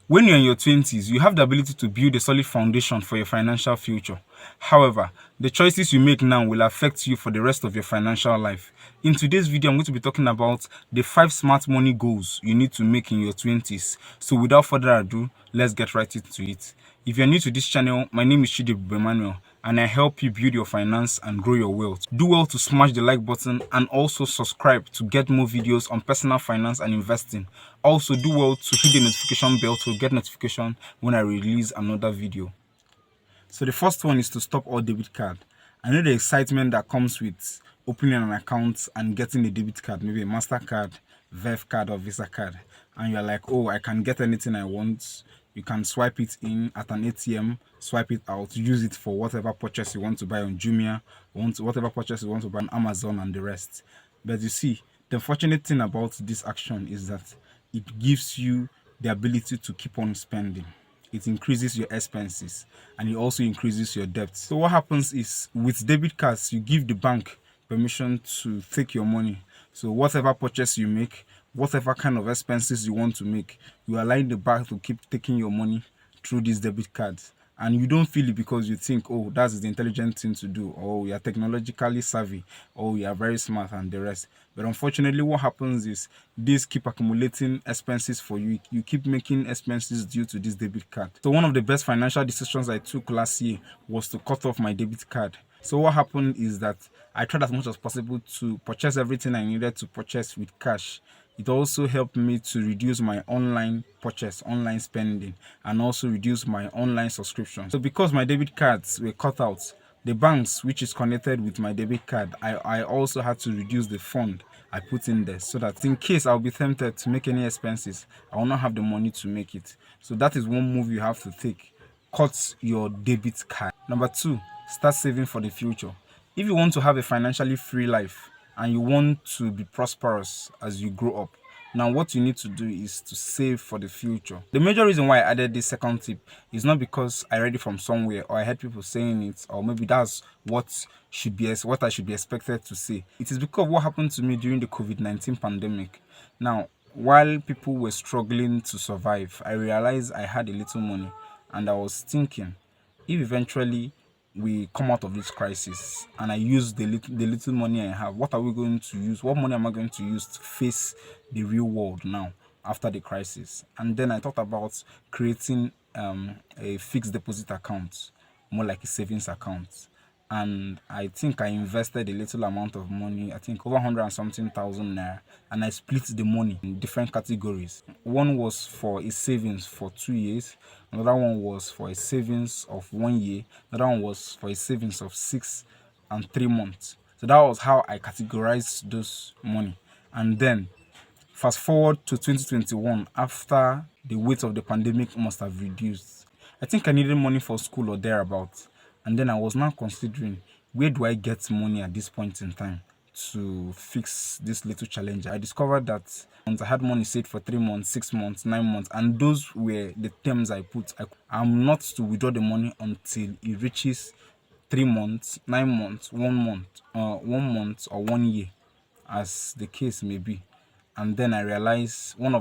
When you're in your 20s, you have the ability to build a solid foundation for your financial future. However, the choices you make now will affect you for the rest of your financial life. In today's video, I'm going to be talking about the 5 smart money goals you need to make in your 20s. So without further ado, let's get right into it. If you're new to this channel, my name is Chidi Emmanuel, and I help you build your finance and grow your wealth. Do well to smash the like button and also subscribe to get more videos on personal finance and investing. Also, do well to hit the notification bell to get notification when I release another video. So the first one is to stop all debit card. I know the excitement that comes with opening an account and getting a debit card, maybe a MasterCard, Verve card or Visa card. And you're like, oh, I can get anything I want. You can swipe it in at an ATM, swipe it out, use it for whatever purchase you want to buy on Jumia, whatever purchase you want to buy on Amazon and the rest. But you see, the unfortunate thing about this action is that it gives you the ability to keep on spending. It increases your expenses and it also increases your debt. So what happens is with debit cards, you give the bank permission to take your money. So whatever purchase you make, whatever kind of expenses you want to make, you allow the bank to keep taking your money through these debit cards. And you don't feel it because you think, oh, that's the intelligent thing to do, or you are technologically savvy, or you are very smart and the rest. But unfortunately, what happens is these keep accumulating expenses for you. You keep making expenses due to this debit card. So one of the best financial decisions I took last year was to cut off my debit card. So what happened is that I tried as much as possible to purchase everything I needed to purchase with cash. It also helped me to reduce my online purchase, online spending, and also reduce my online subscription. So because my debit cards were cut out, the banks which is connected with my debit card, I also had to reduce the fund I put in there so that in case I'll be tempted to make any expenses, I will not have the money to make it. So that is one move you have to take. Cut your debit card. Number 2, start saving for the future. If you want to have a financially free life and you want to be prosperous as you grow up, now what you need to do is to save for the future. The major reason why I added this second tip is not because I read it from somewhere or I heard people saying it, or maybe that's what I should be expected to say. It is because of what happened to me during the COVID-19 pandemic. Now, while people were struggling to survive, I realized I had a little money and I was thinking, if eventually we come out of this crisis and I use the little money I have, what are we going to use? What money am I going to use to face the real world now after the crisis? And then I thought about creating a fixed deposit account, more like a savings account. And I think I invested a little amount of money, I think over 100 and something thousand naira, and I split the money in different categories. One was for a savings for 2 years, another one was for a savings of 1 year, another one was for a savings of 6 and 3 months. So that was how I categorized those money. And then fast forward to 2021, after the weight of the pandemic must have reduced, I think I needed money for school or thereabouts. And then I was now considering, where do I get money at this point in time to fix this little challenge? I discovered that I had money saved for 3 months, 6 months, 9 months, and those were the terms I put. I'm not to withdraw the money until it reaches 3 months, 9 months, 1 month, or 1 year, as the case may be. And then I realized one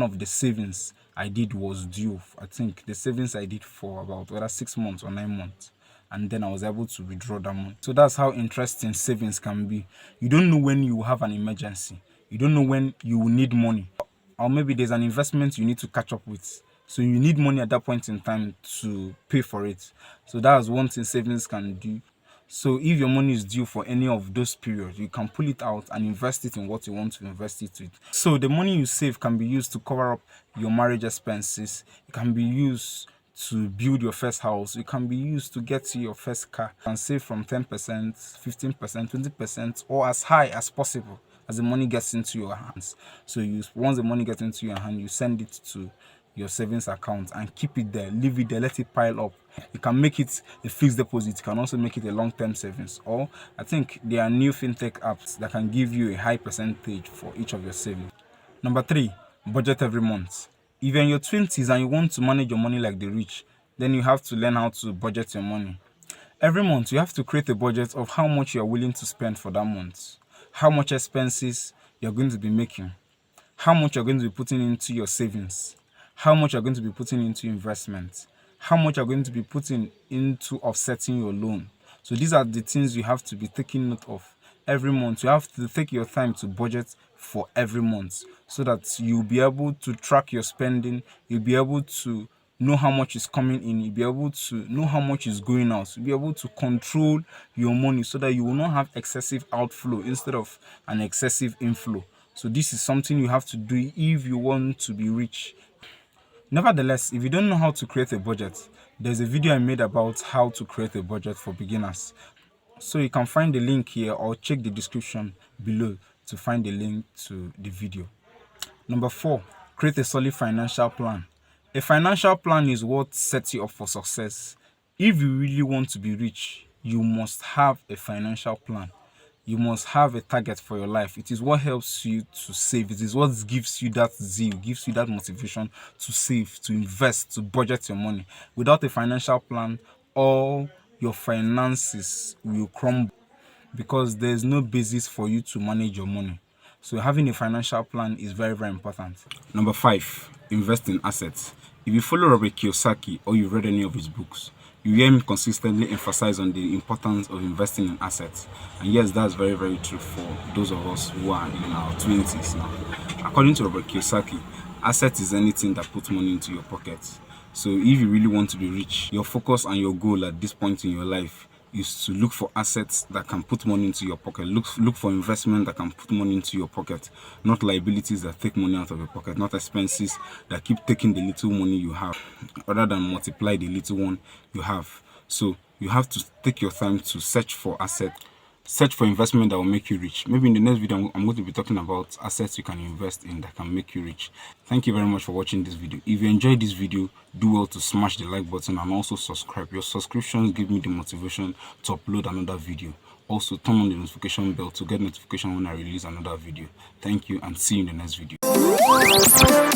of the savings I did was due. I think the savings I did for about whether 6 months or 9 months, and then I was able to withdraw that money. So that's how interesting savings can be. You don't know when you will have an emergency. You don't know when you will need money, or maybe there's an investment you need to catch up with. So you need money at that point in time to pay for it. So that's one thing savings can do. So if your money is due for any of those periods, you can pull it out and invest it in what you want to invest it with. So the money you save can be used to cover up your marriage expenses. It can be used to build your first house. It can be used to get to your first car. You can save from 10%, 15%, 20%, or as high as possible as the money gets into your hands. So once the money gets into your hand, you send it to your savings account and keep it there, leave it there, let it pile up. You can make it a fixed deposit. You can also make it a long-term savings, or I think there are new fintech apps that can give you a high percentage for each of your savings. Number 3, budget every month. If you're in your 20s and you want to manage your money like the rich, then you have to learn how to budget your money. Every month you have to create a budget of how much you're willing to spend for that month, how much expenses you're going to be making, how much you're going to be putting into your savings, how much you're going to be putting into investments, how much you're going to be putting into offsetting your loan. So these are the things you have to be taking note of every month. You have to take your time to budget for every month so that you'll be able to track your spending, you'll be able to know how much is coming in, you'll be able to know how much is going out, you'll be able to control your money so that you will not have excessive outflow instead of an excessive inflow. So this is something you have to do if you want to be rich. Nevertheless, if you don't know how to create a budget, there's a video I made about how to create a budget for beginners. So you can find the link here or check the description below to find the link to the video. Number 4, create a solid financial plan. A financial plan is what sets you up for success. If you really want to be rich, you must have a financial plan. You must have a target for your life. It is what helps you to save. It is what gives you that zeal, gives you that motivation to save, to invest, to budget your money. Without a financial plan, all your finances will crumble because there's no basis for you to manage your money. So having a financial plan is very, very important. Number 5, invest in assets. If you follow Robert Kiyosaki or you've read any of his books, you hear him consistently emphasize on the importance of investing in assets. And yes, that's very, very true for those of us who are in our 20s now. According to Robert Kiyosaki, assets is anything that puts money into your pocket. So if you really want to be rich, your focus and your goal at this point in your life is to look for assets that can put money into your pocket. Look for investment that can put money into your pocket, not liabilities that take money out of your pocket, not expenses that keep taking the little money you have rather than multiply the little one you have. So you have to take your time to search for assets. Search for investment that will make you rich. Maybe in the next video, I'm going to be talking about assets you can invest in that can make you rich. Thank you very much for watching this video. If you enjoyed this video, do well to smash the like button and also subscribe. Your subscriptions give me the motivation to upload another video. Also, turn on the notification bell to get notification when I release another video. Thank you and see you in the next video.